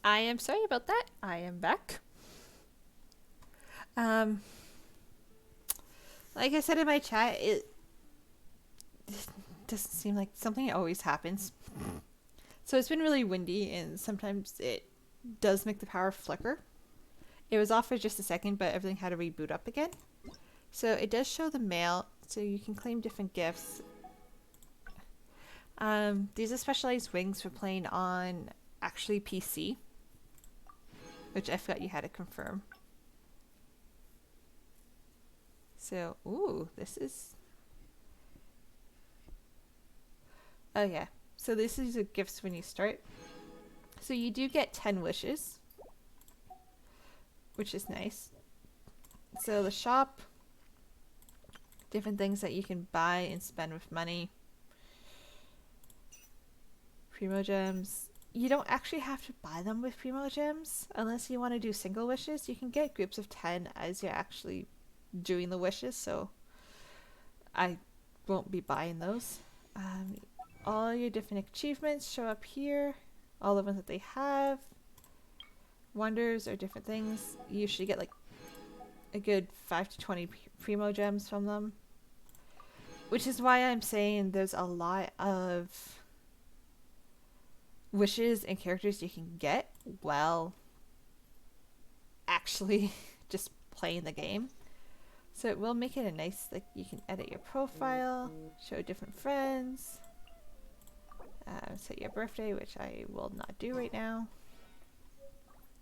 I am sorry about that. I am back. Um, like I said in my chat, it doesn't seem like something always happens. So it's been really windy, and sometimes it does make the power flicker. It was off for just a second, but everything had to reboot up again. So it does show the mail, so you can claim different gifts. These are specialized wings for playing on actually PC, which I forgot you had to confirm. So, ooh, this is... Oh yeah, so this is the gifts when you start. So you do get 10 wishes, which is nice. So the shop, different things that you can buy and spend with money. Primo gems. You don't actually have to buy them with Primo gems unless you want to do single wishes. You can get groups of 10 as you're actually doing the wishes, so I won't be buying those. All your different achievements show up here, all the ones that they have. Wonders or different things. You usually get like a good 5 to 20 Primo gems from them, which is why I'm saying there's a lot of wishes and characters you can get while actually just playing the game. So it will make it a nice, like, you can edit your profile, show different friends, set your birthday, which I will not do right now.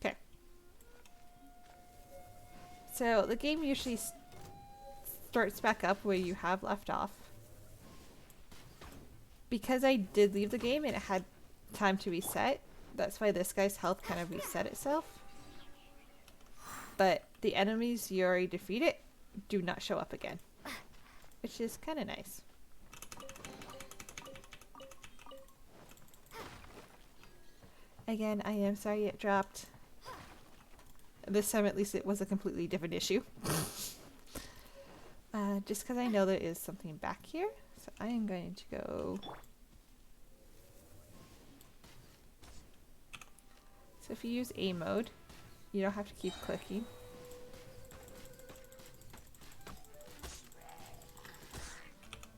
Okay. So the game usually starts back up where you have left off. Because I did leave the game and it had time to reset, that's why this guy's health kind of reset itself. But the enemies you already defeated do not show up again, which is kind of nice. Again, I am sorry it dropped. This time at least it was a completely different issue. Just because I know there is something back here, so I am going to go... So if you use A mode, you don't have to keep clicking.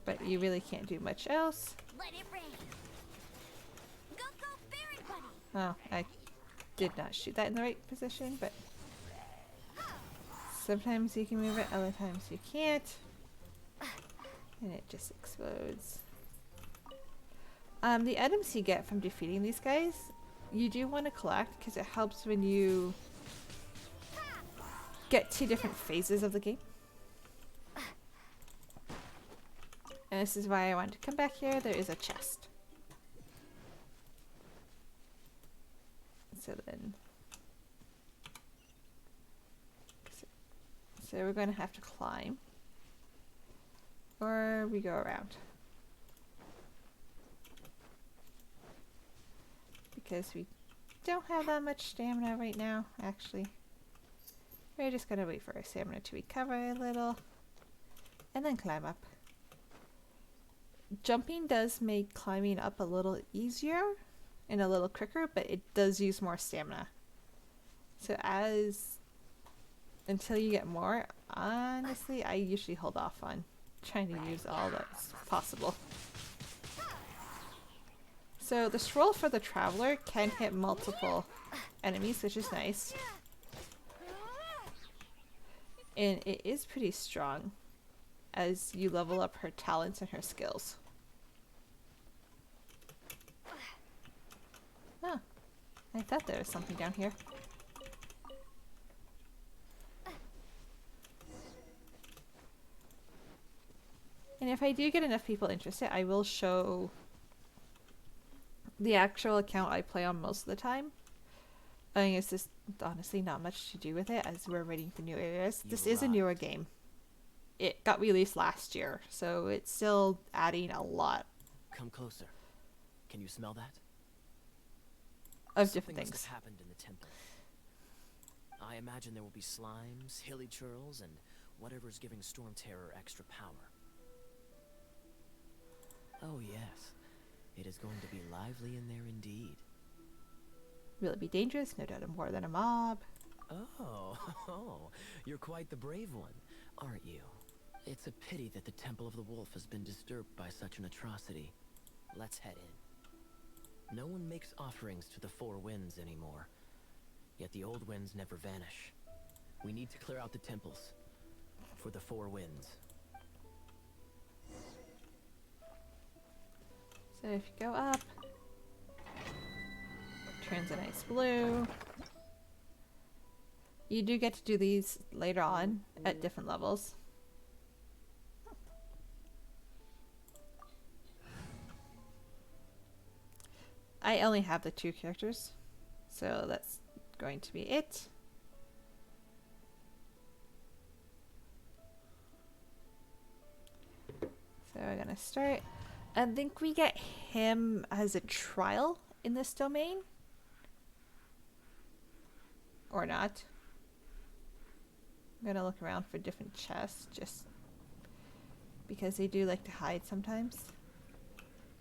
But you really can't do much else. Let it rain. Go, go, fairy buddy. Oh, I did not shoot that in the right position, but sometimes you can move it, other times you can't. And it just explodes. The items you get from defeating these guys, you do want to collect because it helps when you get to different phases of the game. And this is why I wanted to come back here. There is a chest. So then... So we're going to have to climb. Or we go around. Because we don't have that much stamina right now, actually. We're just going to wait for our stamina to recover a little. And then climb up. Jumping does make climbing up a little easier and a little quicker, but it does use more stamina. So until you get more, honestly, I usually hold off on trying to use all that's possible. So the scroll for the Traveler can hit multiple enemies, which is nice. And it is pretty strong as you level up her talents and her skills. Huh. I thought there was something down here. And if I do get enough people interested, I will show the actual account I play on most of the time. I think it's just honestly not much to do with it as we're waiting for new areas. This is a newer game. It got released last year, so it's still adding a lot. Come closer. Can you smell that? Of different Something must things. have happened in the temple. I imagine there will be slimes, hilly churls, and whatever's giving Storm Terror extra power. Oh yes, it is going to be lively in there indeed. Will it be dangerous? No doubt more than a mob. Oh, you're quite the brave one, aren't you? It's a pity that the Temple of the Wolf has been disturbed by such an atrocity. Let's head in. No one makes offerings to the Four Winds anymore, yet the old winds never vanish. We need to clear out the temples for the Four Winds. So if you go up, turns a nice blue. You do get to do these later on at different levels. I only have the 2 characters, so that's going to be it. So we're gonna start. I think we get him as a trial in this domain. Or not. I'm gonna look around for different chests just because they do like to hide sometimes.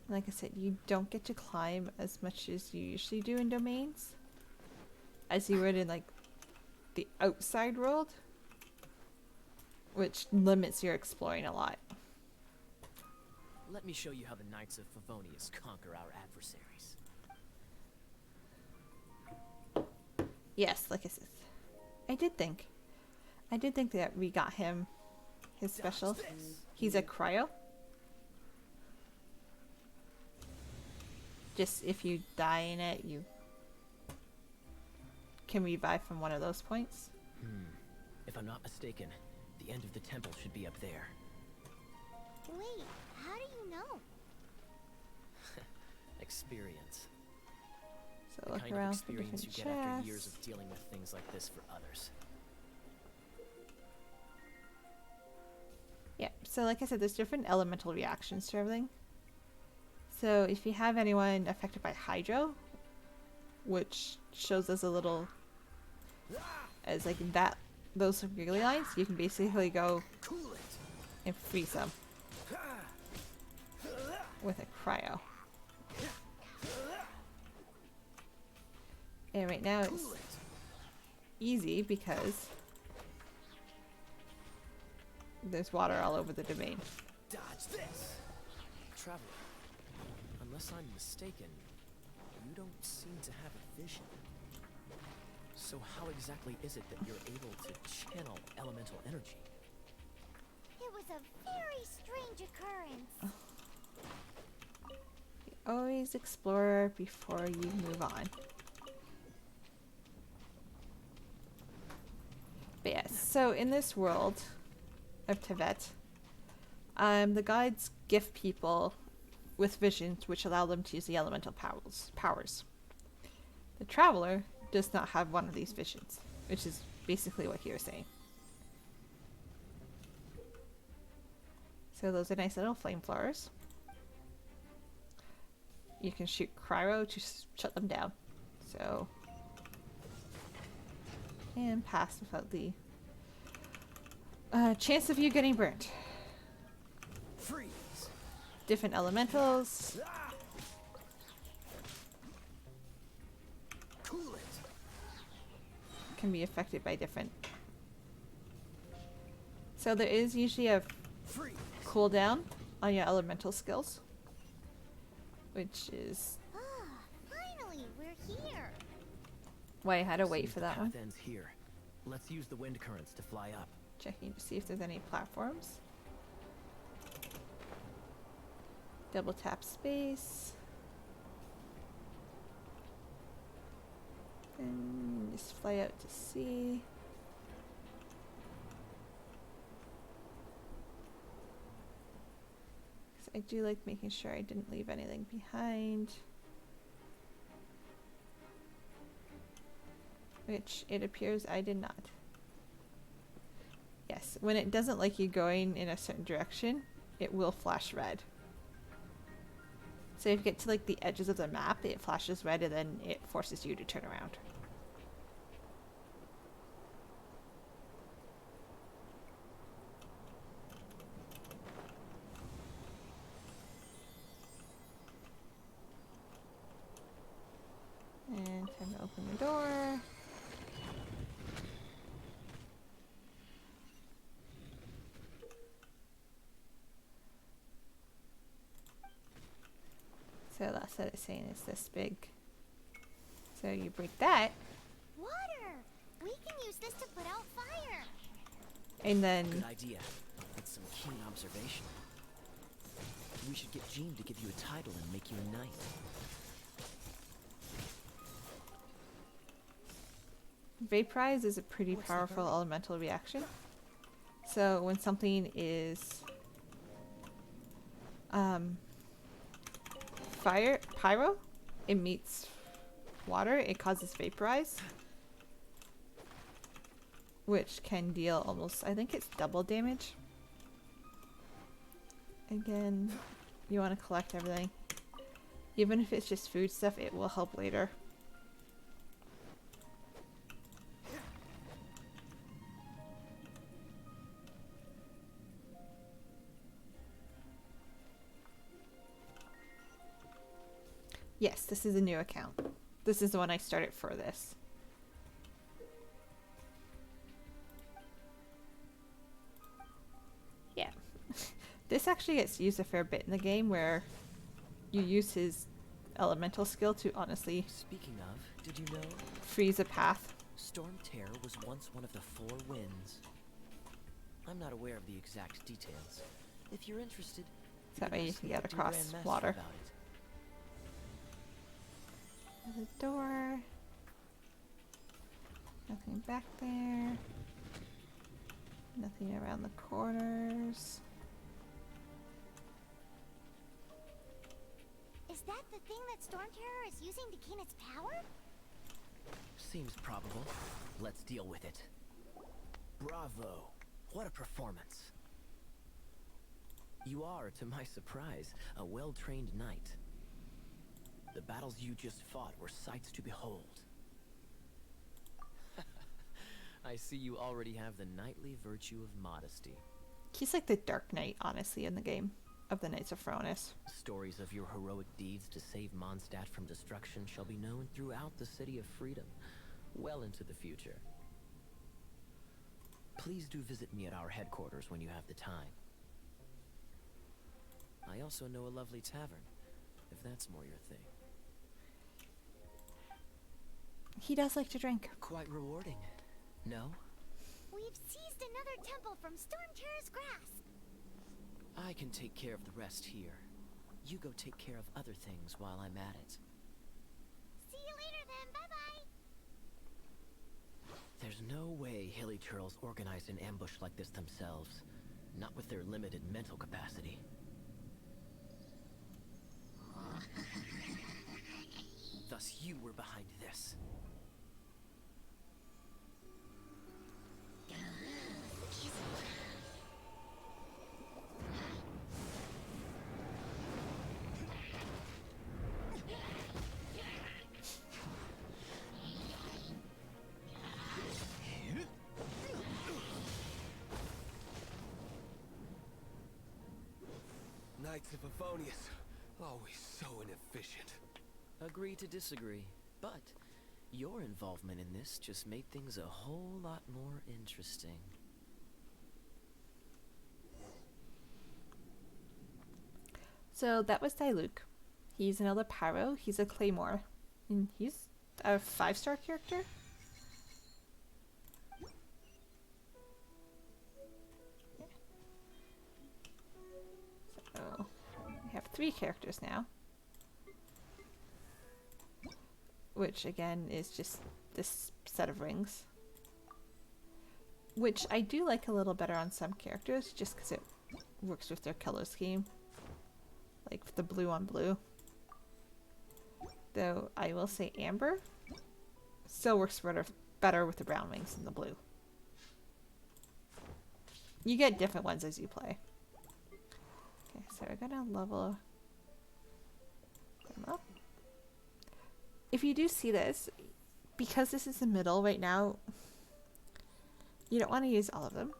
Like I said, you don't get to climb as much as you usually do in domains as you would in like the outside world, which limits your exploring a lot. Let me show you how the Knights of Favonius conquer our adversaries. Yes, like I said, I did think that we got him his special. He's a cryo. Just if you die in it, you can revive from one of those points. If I'm not mistaken, the end of the temple should be up there. Wait, how do you know? Experience. So The look kind of around for experience different you get after years chests. of dealing with things like this for others. Yeah, so like I said, there's different elemental reactions to everything. So if you have anyone affected by hydro, which shows us a little as like that, those wiggly lines, you can basically go and freeze them with a cryo. And right now it's easy because there's water all over the domain. Dodge this! Traveler, unless I'm mistaken, you don't seem to have a vision. So how exactly is it that you're able to channel elemental energy? It was a very strange occurrence. You always explore before you move on. But yes, so in this world of Tibet, the gods gift people with visions which allow them to use the elemental powers. The traveler does not have one of these visions, which is basically what he was saying. So those are nice little flame flowers. You can shoot cryo to shut them down. So, and pass without the chance of you getting burnt. Freeze! Different elementals. Cool it! Can be affected by different. So there is usually a Freeze! cooldown on your elemental skills, which is Finally, we're here. why I had to wait Seems for the that one. path ends here. Let's use the wind currents to fly up. Checking to see if there's any platforms. Double tap space. And just fly out to sea. I do like making sure I didn't leave anything behind. Which it appears I did not. Yes, when it doesn't like you going in a certain direction, it will flash red. So if you get to like the edges of the map, it flashes red and then it forces you to turn around. And time to open So that's what it's saying, is this big. So you break that, Water! We can use this to put out fire. and then Good idea. That's some keen observation. We should get Jean to give you a title and make you a knight. vaporize is a pretty What's the powerful hurry? elemental reaction. So when something is pyro, it meets water, it causes vaporize, which can deal almost, I think it's double damage. Again, you want to collect everything. Even if it's just food stuff, it will help later. Yes, this is a new account. This is the one I started for this. Yeah. This actually gets used a fair bit in the game, where you use his elemental skill to honestly Speaking of, did you know freeze a path. Storm Terror was once one of the 4 winds? I'm not aware of the exact details. If you're interested, That way you ask can the get acting across Grandmaster water. about it. There's a door. Nothing back there. Nothing around the corners. Is that the thing that Storm Terror is using to gain its power? Seems probable. Let's deal with it. Bravo! What a performance! You are, to my surprise, a well-trained knight. The battles you just fought were sights to behold. I see you already have the knightly virtue of modesty. He's like the Dark Knight, honestly, in the game of the Knights of Fronis. Stories of your heroic deeds to save Mondstadt from destruction shall be known throughout the City of Freedom, well into the future. Please do visit me at our headquarters when you have the time. I also know a lovely tavern, if that's more your thing. He does like to drink. Quite rewarding, no? We've seized another temple from Storm Terror's grasp. I can take care of the rest here. You go take care of other things while I'm at it. See you later then, bye-bye. There's no way Hilly Turtles organized an ambush like this themselves. Not with their limited mental capacity. Thus you were behind this. Knights of Favonius, always so inefficient. Agree to disagree, but your involvement in this just made things a whole lot more interesting. So that was Diluc. He's another Pyro. He's a Claymore. And he's a 5-star character. So we have 3 characters now. Which again is just this set of rings. Which I do like a little better on some characters, just because it works with their color scheme. Like the blue on blue. Though I will say Amber still works better with the brown wings than the blue. You get different ones as you play. Okay, so we're gonna level them up. If you do see this, because this is the middle right now, you don't want to use all of them.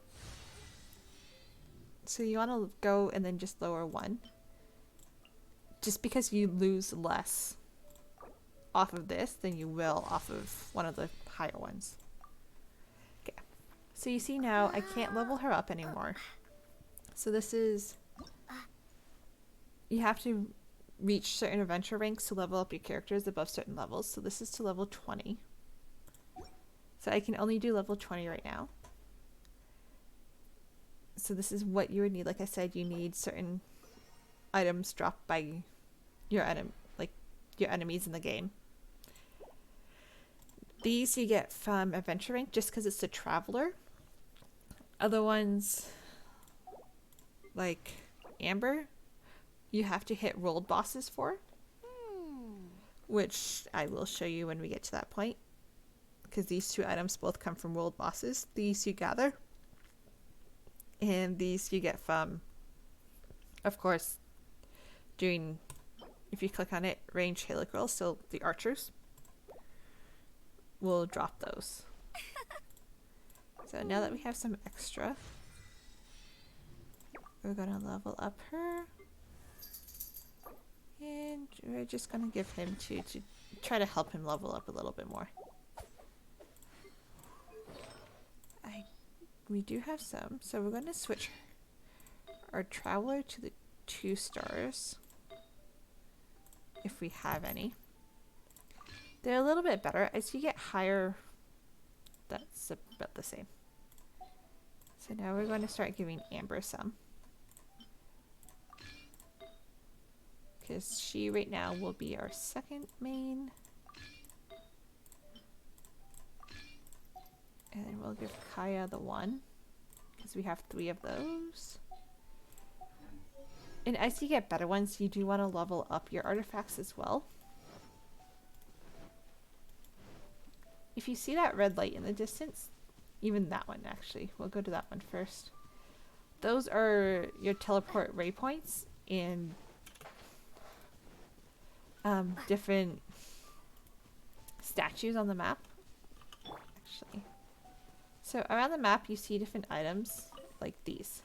So you want to go and then just lower 1. Just because you lose less off of this than you will off of one of the higher ones. Okay. So you see now I can't level her up anymore. So this is... You have to reach certain adventure ranks to level up your characters above certain levels. So this is to level 20. So I can only do level 20 right now. So this is what you would need. Like I said, you need certain items dropped by your your enemies in the game. These you get from adventure rank just because it's a traveler. Other ones, like Amber, you have to hit rolled bosses for, which I will show you when we get to that point, because these two items both come from rolled bosses. These you gather, and these you get from, of course, doing, if you click on it, range Halo Girls, so the archers will drop those. So now that we have some extra, we're gonna level up her. And we're just gonna give him to try to help him level up a little bit more. We do have some, so we're gonna switch our traveler to the 2 stars. If we have any. They're a little bit better. As you get higher, that's about the same. So now we're going to start giving Amber some. Because she right now will be our second main. And then we'll give Kaya the 1. Because we have 3 of those. And as you get better ones, you do want to level up your artifacts as well. If you see that red light in the distance, even that one actually, we'll go to that one first. Those are your teleport ray points in different statues on the map. Actually, so around the map you see different items like these,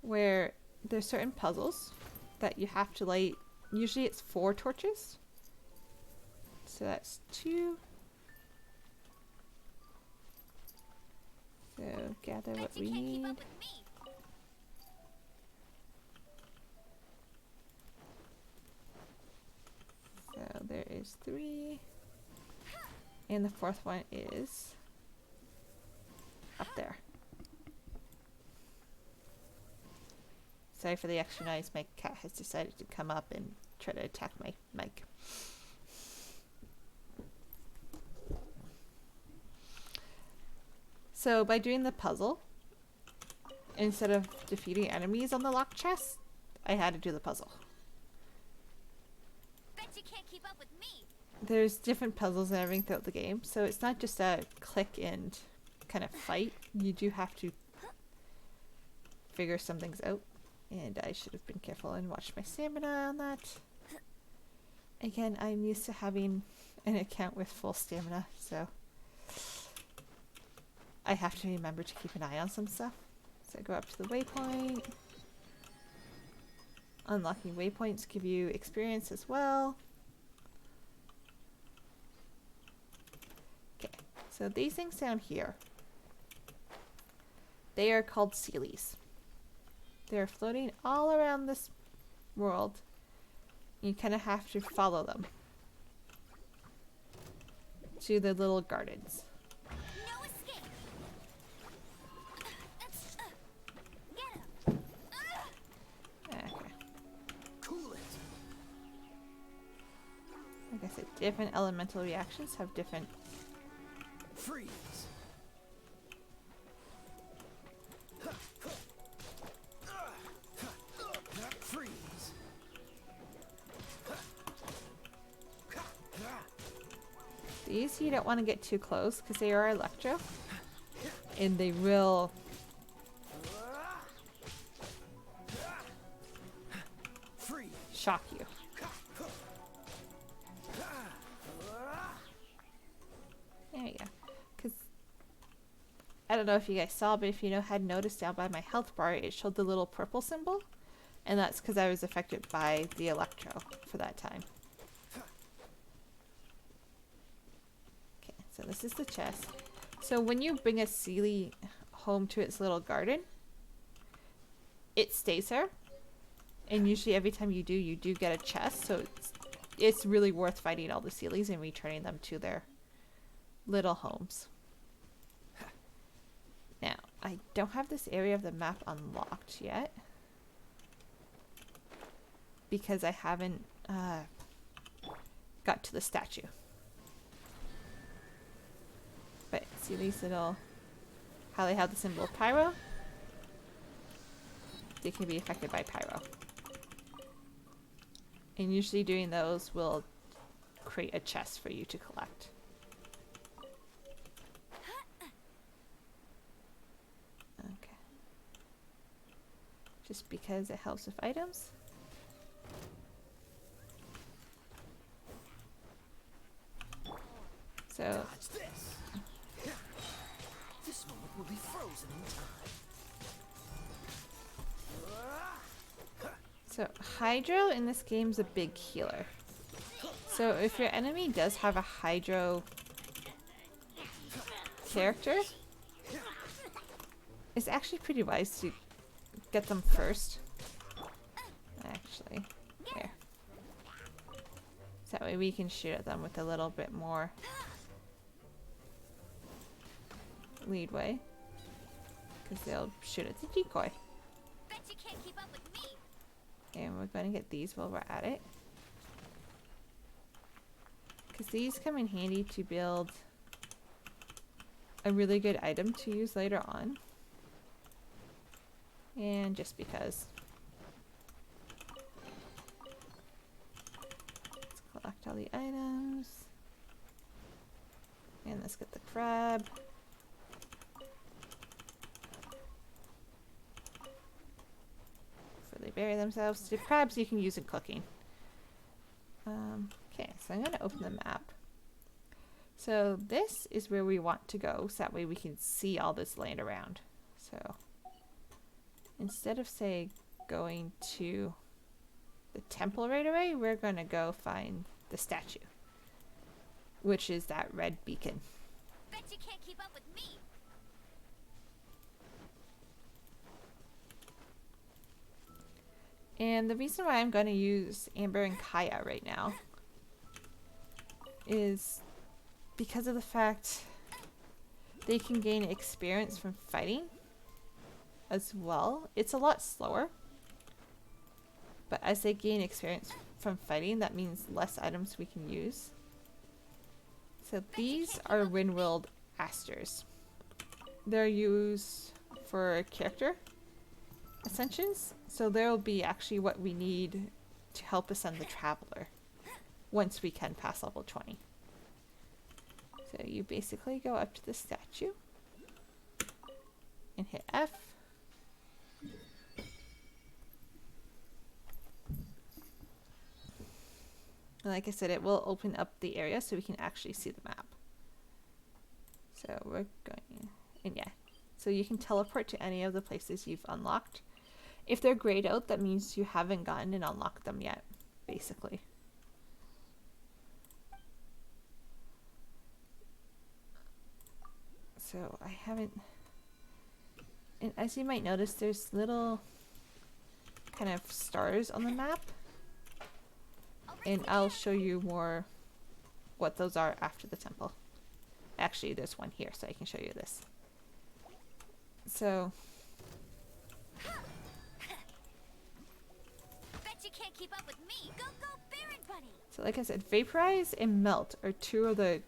where there's certain puzzles that you have to light. Usually it's 4 torches. So that's 2. So gather what we need. So there is 3. And the 4th one is up there. Sorry for the extra noise. My cat has decided to come up and try to attack my mic. So by doing the puzzle, instead of defeating enemies on the locked chest, I had to do the puzzle. Bet you can't keep up with me. There's different puzzles and everything throughout the game, so it's not just a click and kind of fight. You do have to figure some things out. And I should have been careful and watched my stamina on that. Again, I'm used to having an account with full stamina, so I have to remember to keep an eye on some stuff. So I go up to the waypoint. Unlocking waypoints give you experience as well. Okay, so these things down here, they are called Sealies. They're floating all around this world. You kind of have to follow them to the little gardens. No escape. Get him. Okay. Cool it. Like I said, different elemental reactions have different... Freeze. Freeze. These you don't want to get too close because they are electro. And they will Freeze. shock you. There you go. Because I don't know if you guys saw, but if you had noticed down by my health bar, it showed the little purple symbol. And that's because I was affected by the electro for that time. Okay, so this is the chest. So when you bring a Sealy home to its little garden, it stays there. And usually every time you do get a chest, so it's really worth fighting all the Sealies and returning them to their little homes. Now, I don't have this area of the map unlocked yet because I haven't got to the statue. But see these little, how they have the symbol of pyro? They can be affected by pyro. And usually doing those will create a chest for you to collect. Okay. Just because it helps with items. So Dodge this. This moment will be frozen in time. So Hydro in this game is a big healer. So if your enemy does have a Hydro character, it's actually pretty wise to get them first. Actually, here. So that way we can shoot at them with a little bit more leadway. Because they'll shoot at the decoy. Bet you can't keep up with me. And we're going to get these while we're at it. Because these come in handy to build a really good item to use later on. And just because. Let's collect all the items. And let's get the crab. Before they bury themselves. The crabs you can use in cooking. Okay, so I'm going to open the map. So this is where we want to go, so that way we can see all this land around. So instead of, say, going to the temple right away, we're going to go find the statue, which is that red beacon. Bet you can't keep up with me. And the reason why I'm going to use Amber and Kaya right now is because of the fact they can gain experience from fighting as well. It's a lot slower, but as they gain experience from fighting, that means less items we can use. So these are Windworld Asters. They're used for character ascensions, so they'll be actually what we need to help ascend the Traveler once we can pass level 20. So you basically go up to the statue and hit F. And like I said, it will open up the area so we can actually see the map. So we're going, and yeah, so you can teleport to any of the places you've unlocked. If they're grayed out, that means you haven't gotten and unlocked them yet, basically. So I haven't, and as you might notice, there's little kind of stars on the map, and I'll show you more what those are after the temple. Actually, there's one here, so I can show you this. So Bet you can't keep up with me. Go, go, Baron Bunny. So like I said, Vaporize and Melt are two of the,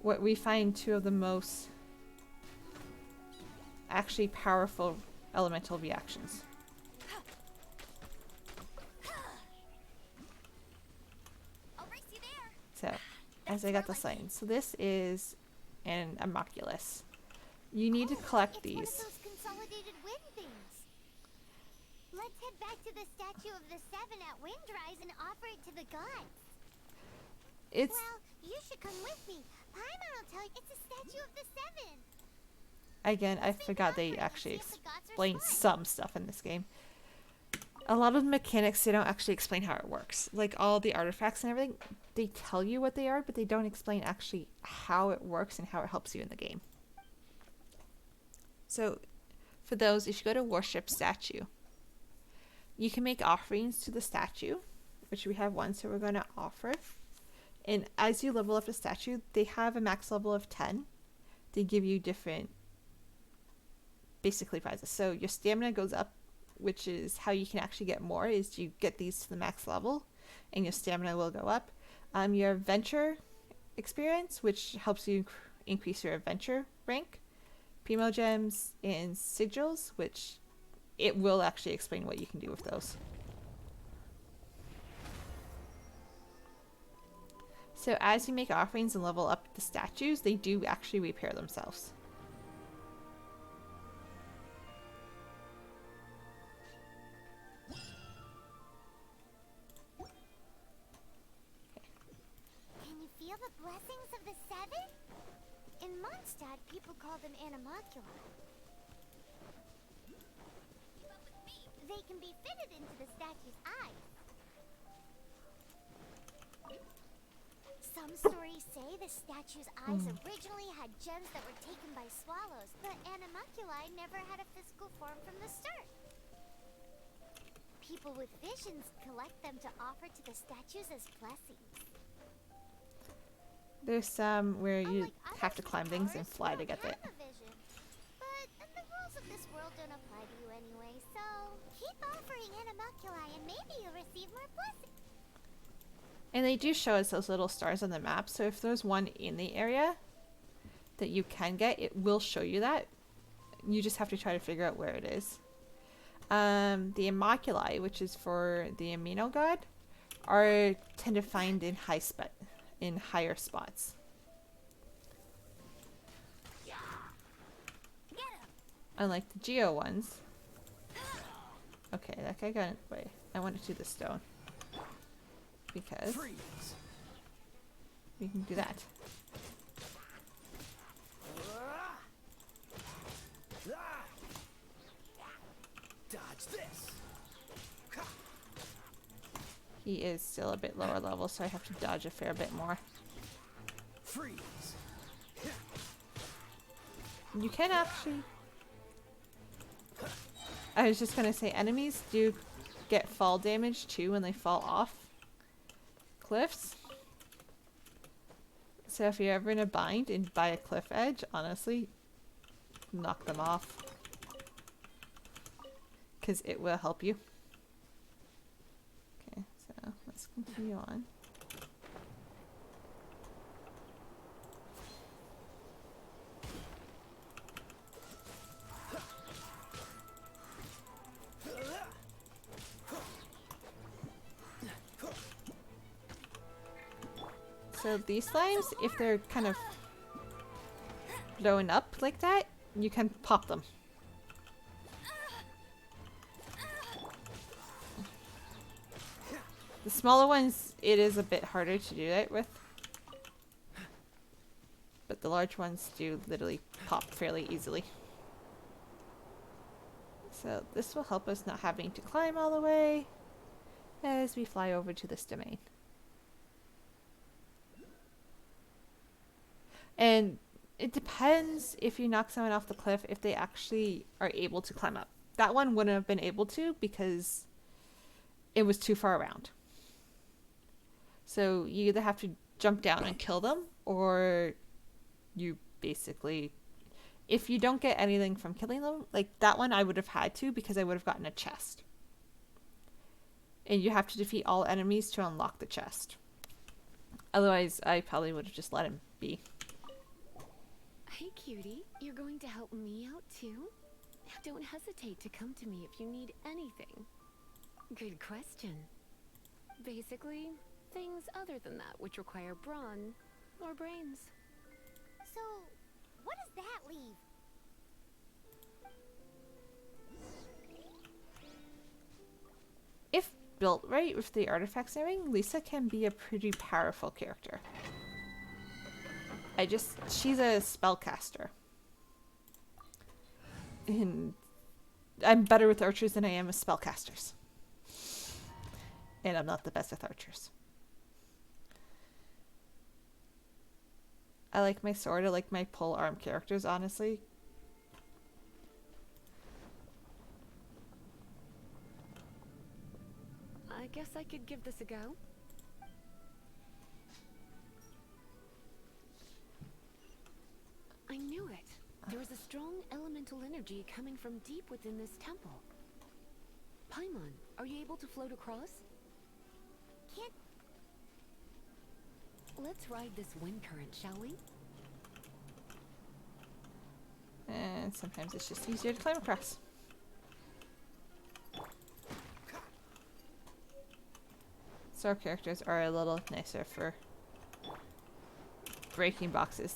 what we find two of the most actually powerful elemental reactions. I'll race you there. So, as I got the sign. So this is an Homunculus. You need to collect It's these. one of those consolidated wind things. Let's head back to the statue of the Seven at Windrise and offer it to the gods. It's, Well, you should come with me. Paimon will tell you it's a statue of the Seven. again, I forgot they actually explained some stuff in this game. A lot of the mechanics, they don't actually explain how it works. Like all the artifacts and everything, they tell you what they are, but they don't explain actually how it works and how it helps you in the game. So, for those, if you go to Worship Statue, You can make offerings to the statue, which we have one, so we're going to offer. And as you level up the statue, they have a max level of 10. They give you different, basically, prizes. So your stamina goes up, which is how you can actually get more, is you get these to the max level, and your stamina will go up. Your adventure experience, which helps you increase your adventure rank. Primo gems and sigils, which it will actually explain what you can do with those. So as you make offerings and level up the statues, they do actually repair themselves. Can you feel the blessings of the seven? In Mondstadt, people call them animalcula. They can be fitted into the statue's eyes. Some stories say the statue's eyes originally had gems that were taken by swallows, but animalculae never had a physical form from the start. People with visions collect them to offer to the statues as blessings. There's some where you Unlike have to other climb things and superpowers, fly to you get don't it. have a vision. But the rules of this world don't apply to you anyway, so keep offering animalculae and maybe you'll receive more blessings. And they do show us those little stars on the map, so if there's one in the area that you can get, it will show you that. You just have to try to figure out where it is. The Immaculi, which is for the amino god, are tend to find in higher spots. Unlike the Geo ones. Okay, that guy got away. I want to do the stone. Because we can do that. Dodge this. He is still a bit lower level, so I have to dodge a fair bit more. Freeze. You can actually... I was just gonna say, enemies do get fall damage too when they fall off cliffs. So if you're ever in a bind and by a cliff edge, honestly, knock them off. Because it will help you. Okay, so let's continue on. So these slimes, if they're kind of blowing up like that, you can pop them. The smaller ones, it is a bit harder to do that with. But the large ones do literally pop fairly easily. So this will help us not having to climb all the way as we fly over to this domain. And it depends if you knock someone off the cliff if they actually are able to climb up. That one wouldn't have been able to because it was too far around. So you either have to jump down and kill them, or you basically, if you don't get anything from killing them, like that one I would have had to because I would have gotten a chest. And you have to defeat all enemies to unlock the chest. Otherwise, I probably would have just let him be. Hey, cutie. You're going to help me out, too? Don't hesitate to come to me if you need anything. Good question. Basically, things other than that which require brawn or brains. So, what does that leave? If built right with the artifacts and everything, Lisa can be a pretty powerful character. She's a spellcaster. And I'm better with archers than I am with spellcasters. And I'm not the best with archers. I like my sword, I like my pole arm characters, honestly. guess I could give this a go. I knew it. There was a strong elemental energy coming from deep within this temple. Paimon, are you able to float across? Can't. Let's ride this wind current, shall we? And sometimes it's just easier to climb across. So our characters are a little nicer for breaking boxes.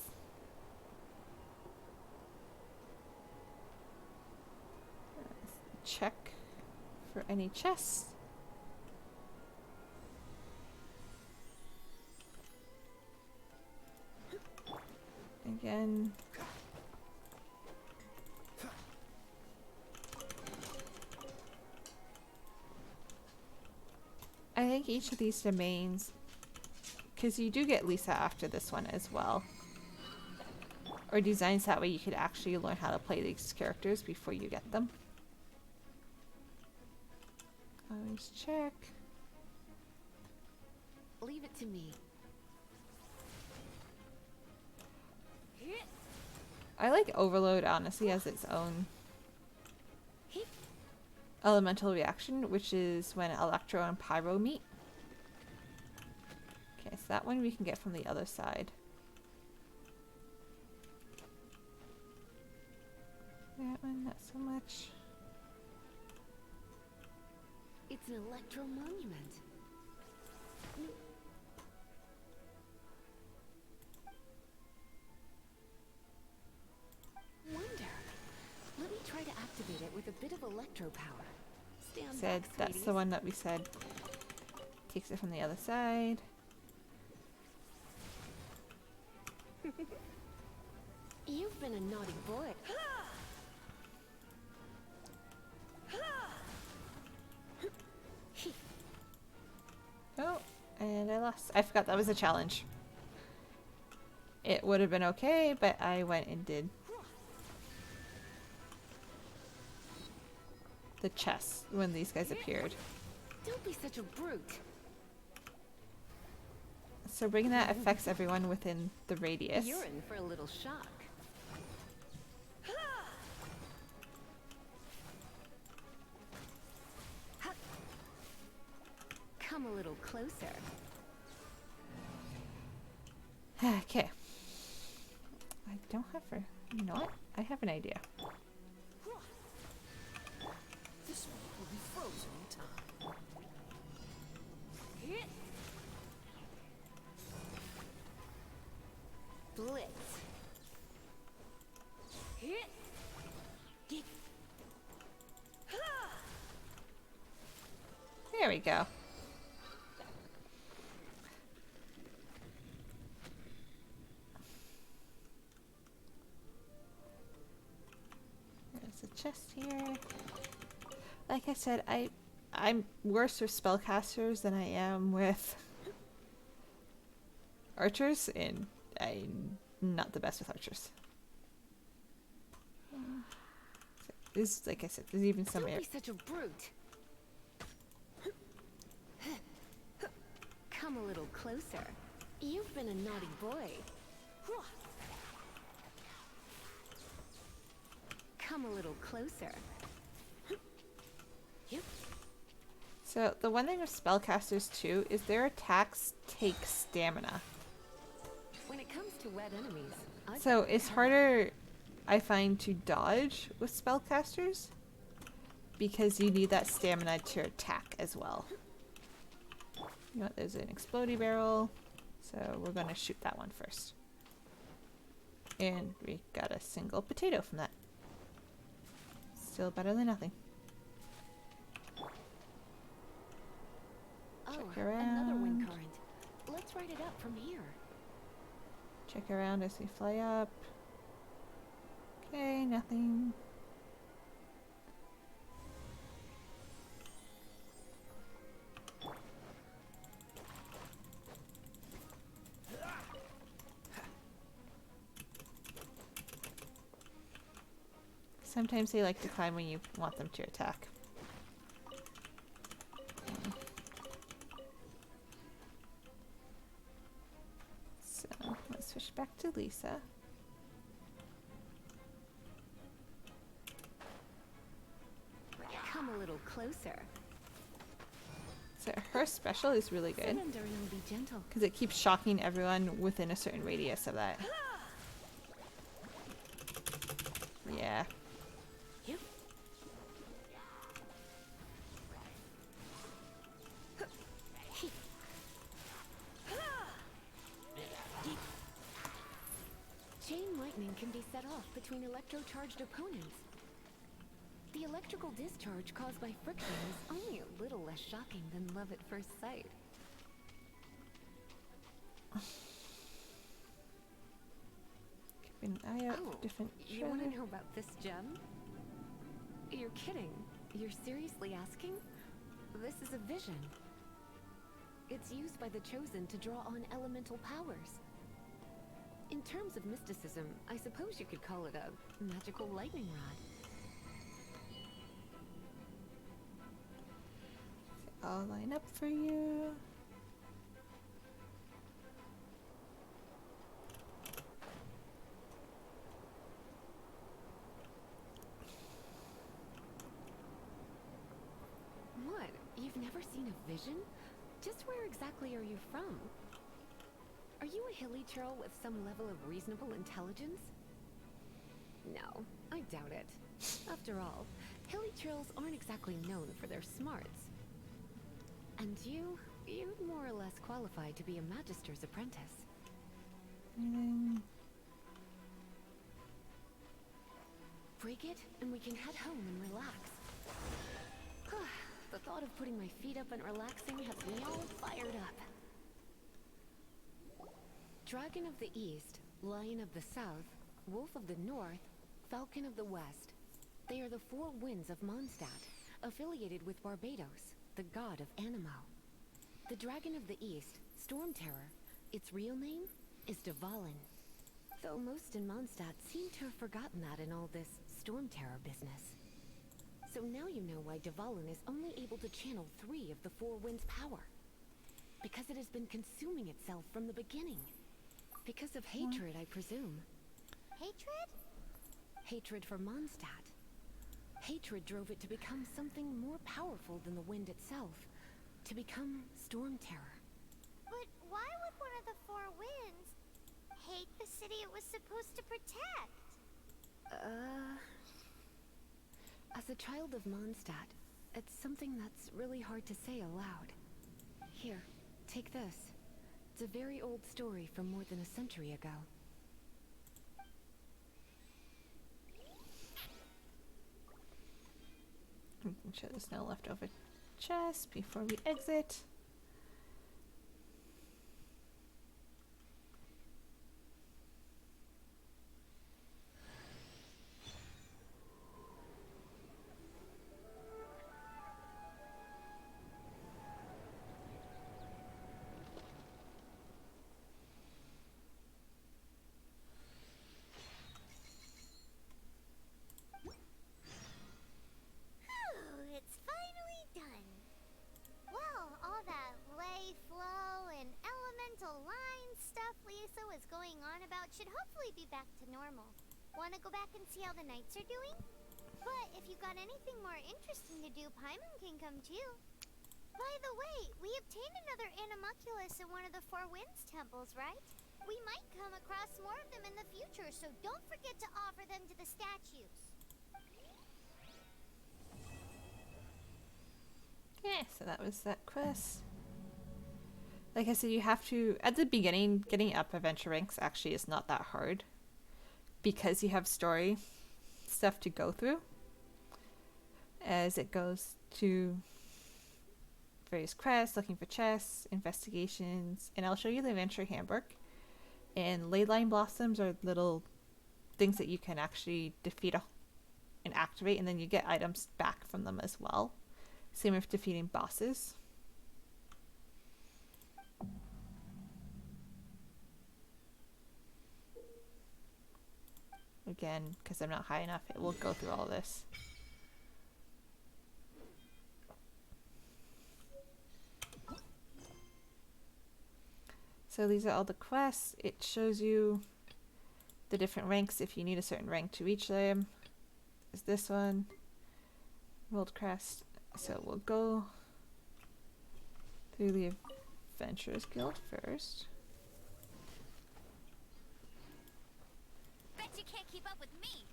Check for any chests. Again. I think each of these domains, because you do get Lisa after this one as well, or designs that way you could actually learn how to play these characters before you get them. Always check. Leave it to me. I like Overload honestly as its own elemental reaction, which is when Electro and Pyro meet. Okay, so that one we can get from the other side. That one, not so much. It's an electro monument. Wonder. Let me try to activate it with a bit of electro power. Stand Said back, that's the sweeties. one that we said takes it from the other side. You've been a naughty boy. Oh, and I lost. I forgot that was a challenge. It would have been okay, but I went and did the chest when these guys appeared. Don't be such a brute. So bringing that affects everyone within the radius. You're in for a little shock. Come a little closer. Okay. I don't have her. You know what? I have an idea. This one will be frozen in time. Blitz. There we go. There's a chest here. Like I said, I'm worse with spellcasters than I am with archers, and I'm not the best with archers. So this, like I said, there's even some Don't be such a brute. Come a little closer. You've been a naughty boy. Come a little closer. So the one thing with spellcasters too is their attacks take stamina. When it comes to wet enemies, I've So got it's covered. harder, I find, to dodge with spellcasters because you need that stamina to attack as well. You know what, there's an explodey barrel, so we're gonna shoot that one first. And we got a single potato from that. Still better than nothing. Oh, check another around. wind current. Let's ride it up from here. Check around as we fly up. Okay, nothing. Sometimes they like to climb when you want them to attack. back to Lisa. Come a little closer. So her special is really good Surrender and be gentle. because it keeps shocking everyone within a certain radius of that. Yeah. Yep. Chain lightning can be set off between electrocharged opponents. The electrical discharge caused by friction is only a little less shocking than love at first sight. Keep an eye out for different you want to treasure. know about this gem? You're kidding. You're seriously asking? This is a vision. It's used by the Chosen to draw on elemental powers. In terms of mysticism, I suppose you could call it a magical lightning rod. I'll line up for you. What? You've never seen a vision? Just where exactly are you from? Are you a hilly churl with some level of reasonable intelligence? No, I doubt it. After all, hilly churls aren't exactly known for their smarts. And you'd more or less qualify to be a magister's apprentice. Break it, and we can head home and relax. The thought of putting my feet up and relaxing has me all fired up. Dragon of the East, Lion of the South, Wolf of the North, Falcon of the West. They are the four winds of Mondstadt, affiliated with Barbados, the god of Anemo. The Dragon of the East, Storm Terror, its real name is Dvalin. Though most in Mondstadt seem to have forgotten that in all this Storm Terror business. So now you know why Dvalin is only able to channel 3 of the four winds' power. Because it has been consuming itself from the beginning. Because of hatred, I presume. Hatred? Hatred for Mondstadt. Hatred drove it to become something more powerful than the wind itself. To become Storm Terror. But why would one of the four winds hate the city it was supposed to protect? As a child of Mondstadt, it's something that's really hard to say aloud. Here, take this. It's a very old story from more than a century ago. We can show there's no leftover chest before we exit. It's finally done. Well, all that lay flow and elemental line stuff Lisa was going on about should hopefully be back to normal. Wanna go back and see how the knights are doing? But if you got anything more interesting to do, Paimon can come too. By the way, we obtained another animalculus in one of the Four Winds temples, right? We might come across more of them in the future, so don't forget to offer them to the statues. Yeah, so that was that quest. Like I said, you have to, at the beginning, getting up adventure ranks actually is not that hard. Because you have story stuff to go through. As it goes to various quests, looking for chests, investigations, and I'll show you the adventure handbook. And ley line blossoms are little things that you can actually defeat and activate, and then you get items back from them as well. Same with defeating bosses. Again, because I'm not high enough, it will go through all this. So these are all the quests. It shows you the different ranks if you need a certain rank to reach them. Is this one. World Crest. So we'll go through the Adventurers Guild first. Bet you can't keep up with me.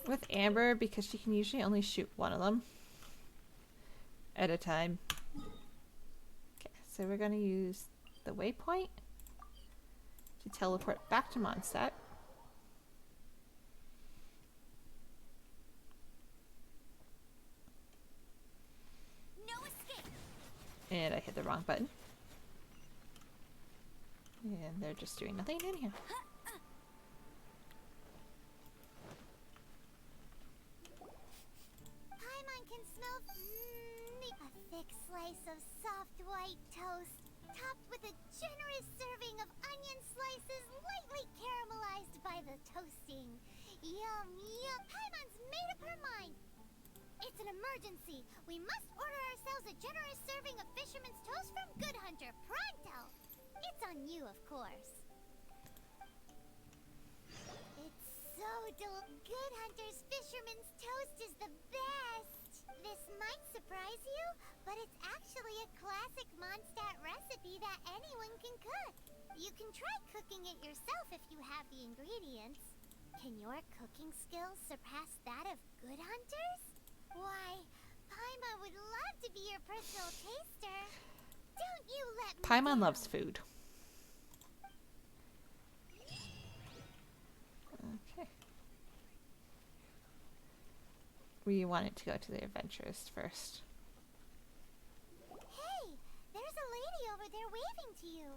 With Amber, because she can usually only shoot one of them at a time. Okay, so we're going to use the waypoint to teleport back to Mondstadt. No escape. And I hit the wrong button. And they're just doing nothing in here. Paimon can smell a thick slice of soft white toast, topped with a generous serving of onion slices lightly caramelized by the toasting. Yum, yum. Paimon's made up her mind. It's an emergency. We must order ourselves a generous serving of Fisherman's Toast from Good Hunter, pronto. It's on you, of course. It's so Good Hunter's Fisherman's Toast is the best. This might surprise you, but it's actually a classic Mondstadt recipe that anyone can cook. You can try cooking it yourself if you have the ingredients. Can your cooking skills surpass that of Good Hunter's? Why, Paimon would love to be your personal taster. Don't you let me Paimon down. loves food. Okay. We wanted to go to the Adventurers first. Hey, there's a lady over there waving to you.